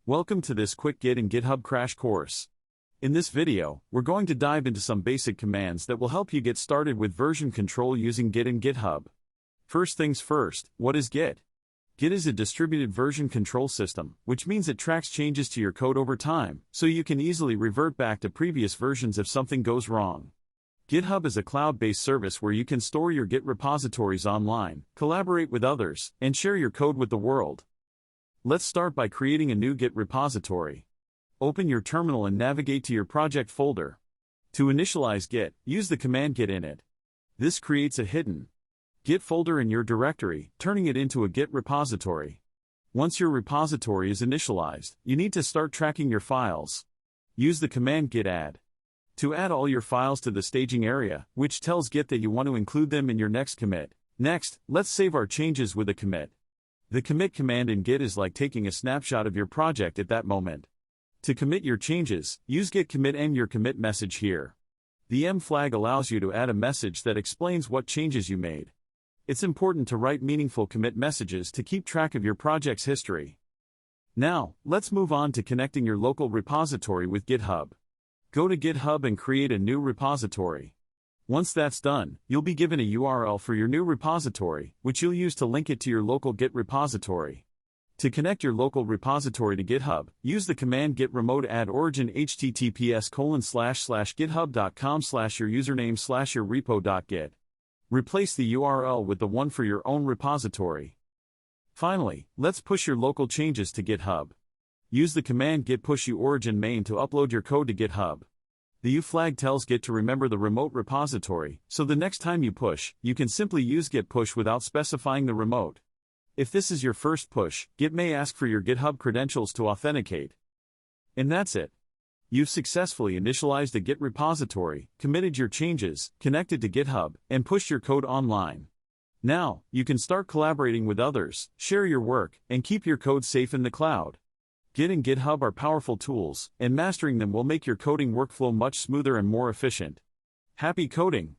Welcome to this quick Git and GitHub crash course. In this video, we're going to dive into some basic commands that will help you get started with version control using Git and GitHub. First things first, what is Git? Git is a distributed version control system, which means it tracks changes to your code over time, so you can easily revert back to previous versions if something goes wrong. GitHub is a cloud-based service where you can store your Git repositories online, collaborate with others, and share your code with the world. Let's start by creating a new Git repository. Open your terminal and navigate to your project folder. To initialize Git, use the command git init. This creates a hidden Git folder in your directory, turning it into a Git repository. Once your repository is initialized, you need to start tracking your files. Use the command git add to add all your files to the staging area, which tells Git that you want to include them in your next commit. Next, let's save our changes with a commit. The commit command in Git is like taking a snapshot of your project at that moment. To commit your changes, use git commit m your commit message here. The M flag allows you to add a message that explains what changes you made. It's important to write meaningful commit messages to keep track of your project's history. Now, let's move on to connecting your local repository with GitHub. Go to GitHub and create a new repository. Once that's done, you'll be given a URL for your new repository, which you'll use to link it to your local Git repository. To connect your local repository to GitHub, use the command git remote add origin https://github.com/ your username /your repo.git. Replace the URL with the one for your own repository. Finally, let's push your local changes to GitHub. Use the command git push origin main to upload your code to GitHub. The U flag tells Git to remember the remote repository, so the next time you push, you can simply use git push without specifying the remote. If this is your first push, Git may ask for your GitHub credentials to authenticate. And that's it. You've successfully initialized a Git repository, committed your changes, connected to GitHub, and pushed your code online. Now, you can start collaborating with others, share your work, and keep your code safe in the cloud. Git and GitHub are powerful tools, and mastering them will make your coding workflow much smoother and more efficient. Happy coding!